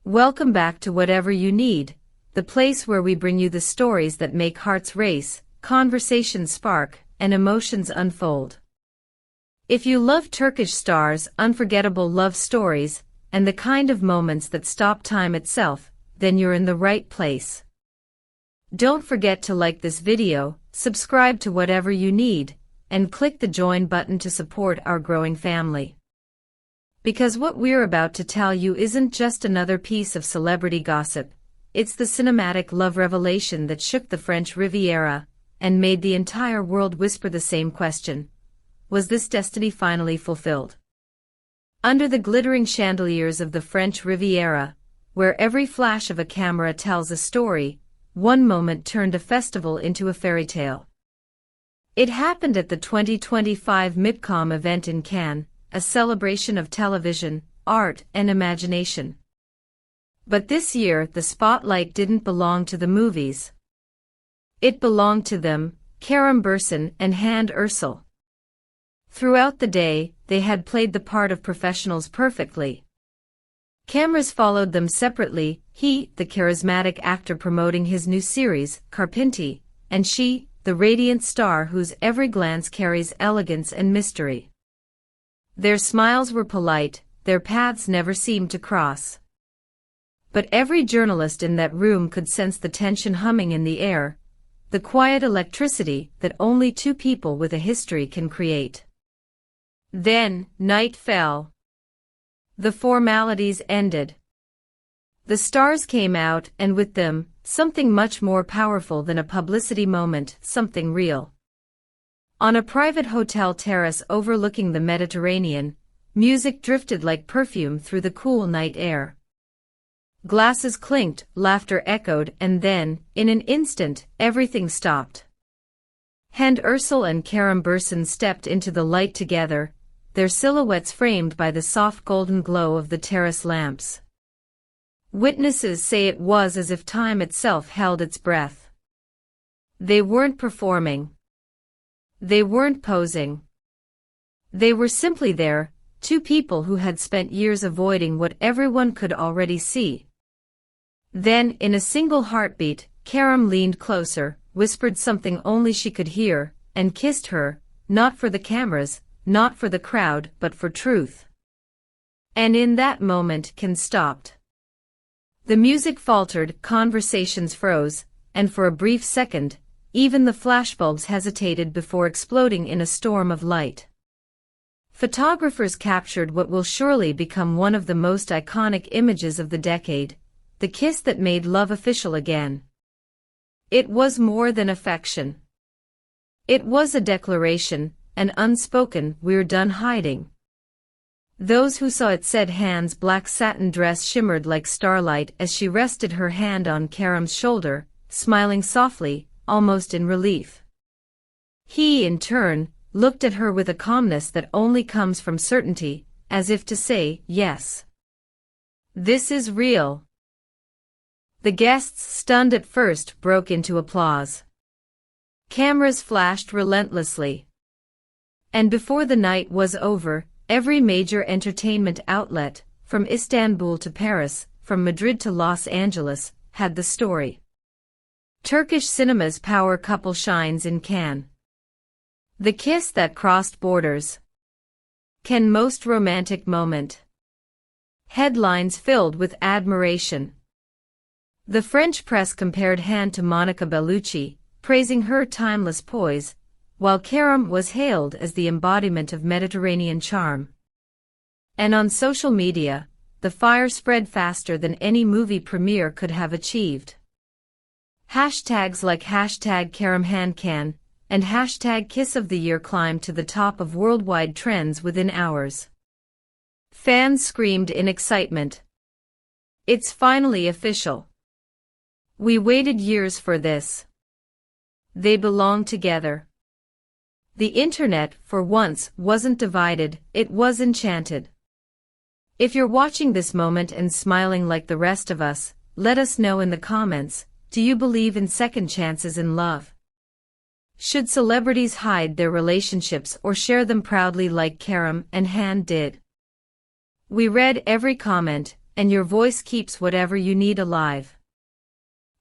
Welcome back to Whatever You Need, the place where we bring you the stories that make hearts race, conversations spark, and emotions unfold. If you love Turkish stars, unforgettable love stories, and the kind of moments that stop time itself, then you're in the right place. Don't forget to like this video, subscribe to Whatever You Need, and click the join button to support our growing family. Because what we're about to tell you isn't just another piece of celebrity gossip, it's the cinematic love revelation that shook the French Riviera and made the entire world whisper the same question: was this destiny finally fulfilled? Under the glittering chandeliers of the French Riviera, where every flash of a camera tells a story, one moment turned a festival into a fairy tale. It happened at the 2025 MIPCOM event in Cannes, a celebration of television, art, and imagination. But this year the spotlight didn't belong to the movies. It belonged to them, Kerem Bürsin and Hande Erçel. Throughout the day, they had played the part of professionals perfectly. Cameras followed them separately, he, the charismatic actor promoting his new series, Captivated, and she, the radiant star whose every glance carries elegance and mystery. Their smiles were polite, their paths never seemed to cross. But every journalist in that room could sense the tension humming in the air, the quiet electricity that only two people with a history can create. Then, night fell. The formalities ended. The stars came out, and with them, something much more powerful than a publicity moment, something real. On a private hotel terrace overlooking the Mediterranean, music drifted like perfume through the cool night air. Glasses clinked, laughter echoed, and then, in an instant, everything stopped. Hande Erçel and Kerem Bürsin stepped into the light together, their silhouettes framed by the soft golden glow of the terrace lamps. Witnesses say it was as if time itself held its breath. They weren't performing. They weren't posing. They were simply there, two people who had spent years avoiding what everyone could already see. Then, in a single heartbeat, Kerem leaned closer, whispered something only she could hear, and kissed her, not for the cameras, not for the crowd, but for truth. And in that moment, Can stopped. The music faltered, conversations froze, and for a brief second, even the flashbulbs hesitated before exploding in a storm of light. Photographers captured what will surely become one of the most iconic images of the decade, the kiss that made love official again. It was more than affection. It was a declaration, an unspoken, "We're done hiding." Those who saw it said Hande's black satin dress shimmered like starlight as she rested her hand on Kerem's shoulder, smiling softly, almost in relief. He, in turn, looked at her with a calmness that only comes from certainty, as if to say, "Yes. This is real." The guests, stunned at first, broke into applause. Cameras flashed relentlessly. And before the night was over, every major entertainment outlet, from Istanbul to Paris, from Madrid to Los Angeles, had the story. Turkish cinema's power couple shines in Cannes. The kiss that crossed borders. Cannes' most romantic moment. Headlines filled with admiration. The French press compared Hande to Monica Bellucci, praising her timeless poise, while Kerem was hailed as the embodiment of Mediterranean charm. And on social media, the fire spread faster than any movie premiere could have achieved. Hashtags like #KeremHandeCannes and #Kiss of the Year climbed to the top of worldwide trends within hours. Fans screamed in excitement. It's finally official. We waited years for this. They belong together. The internet, for once, wasn't divided, it was enchanted. If you're watching this moment and smiling like the rest of us, let us know in the comments. Do you believe in second chances in love? Should celebrities hide their relationships or share them proudly like Kerem and Hande did? We read every comment, and your voice keeps whatever you need alive.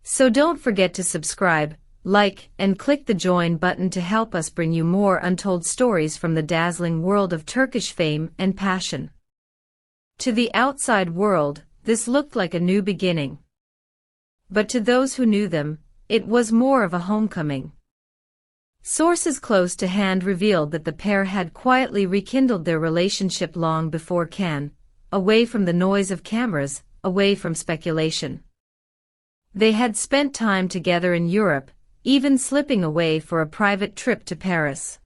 So don't forget to subscribe, like, and click the join button to help us bring you more untold stories from the dazzling world of Turkish fame and passion. To the outside world, this looked like a new beginning. But to those who knew them, it was more of a homecoming. Sources close to hand revealed that the pair had quietly rekindled their relationship long before Cannes, away from the noise of cameras, away from speculation. They had spent time together in Europe, even slipping away for a private trip to Paris.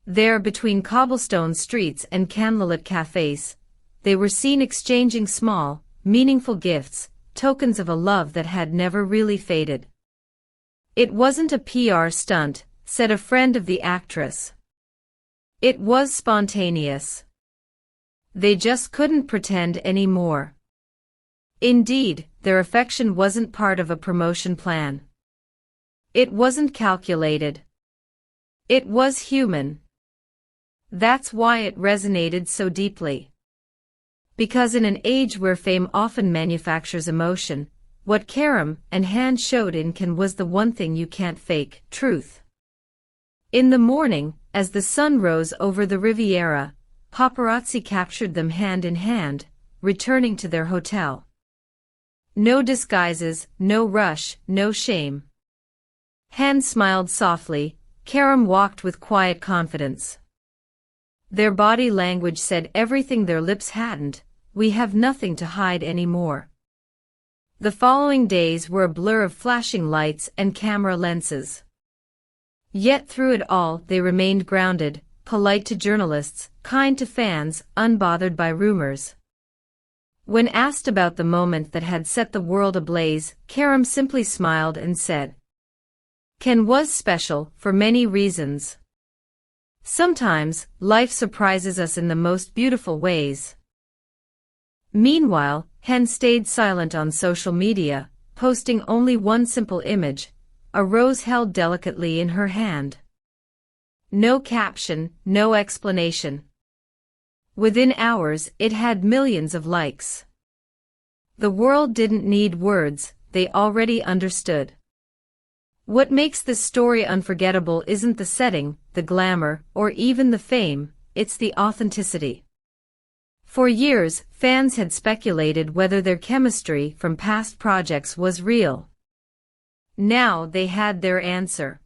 There, between cobblestone streets and candlelit cafes, they were seen exchanging small, meaningful gifts, tokens of a love that had never really faded. "It wasn't a PR stunt," said a friend of the actress. "It was spontaneous. They just couldn't pretend anymore." Indeed, their affection wasn't part of a promotion plan. It wasn't calculated. It was human. That's why it resonated so deeply. Because in an age where fame often manufactures emotion, what Kerem and Hande showed in Cannes was the one thing you can't fake: truth. In the morning, as the sun rose over the Riviera, paparazzi captured them hand in hand, returning to their hotel. No disguises, no rush, no shame. Hande smiled softly, Kerem walked with quiet confidence. Their body language said everything their lips hadn't: "We have nothing to hide anymore." The following days were a blur of flashing lights and camera lenses. Yet through it all they remained grounded, polite to journalists, kind to fans, unbothered by rumors. When asked about the moment that had set the world ablaze, Kerem simply smiled and said, "Cannes was special, for many reasons. Sometimes, life surprises us in the most beautiful ways." Meanwhile, Hande stayed silent on social media, posting only one simple image: a rose held delicately in her hand. No caption, no explanation. Within hours, it had millions of likes. The world didn't need words, they already understood. What makes this story unforgettable isn't the setting, the glamour, or even the fame, it's the authenticity. For years, fans had speculated whether their chemistry from past projects was real. Now they had their answer.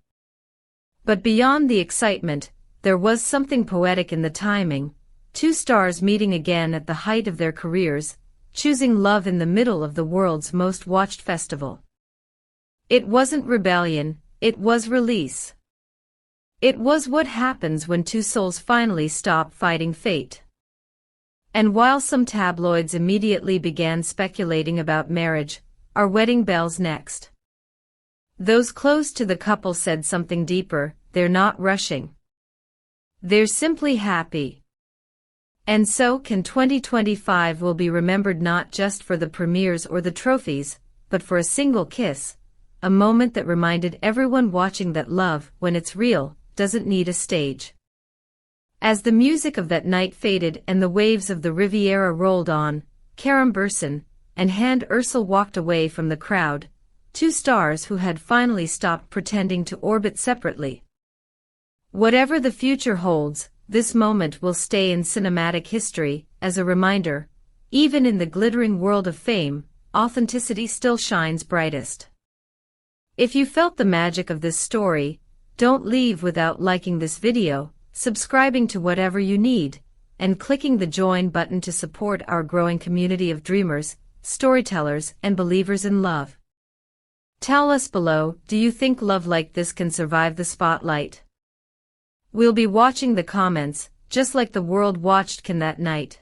But beyond the excitement, there was something poetic in the timing: two stars meeting again at the height of their careers, choosing love in the middle of the world's most watched festival. It wasn't rebellion, it was release. It was what happens when two souls finally stop fighting fate. And while some tabloids immediately began speculating about marriage, our wedding bells next. Those close to the couple said something deeper: they're not rushing. They're simply happy. And so Cannes 2025 will be remembered not just for the premieres or the trophies, but for a single kiss, a moment that reminded everyone watching that love, when it's real, doesn't need a stage. As the music of that night faded and the waves of the Riviera rolled on, Kerem Bürsin and Hande Erçel walked away from the crowd, two stars who had finally stopped pretending to orbit separately. Whatever the future holds, this moment will stay in cinematic history as a reminder: even in the glittering world of fame, authenticity still shines brightest. If you felt the magic of this story, don't leave without liking this video, subscribing to whatever you need, and clicking the join button to support our growing community of dreamers, storytellers, and believers in love. Tell us below, do you think love like this can survive the spotlight? We'll be watching the comments, just like the world watched Cannes that night.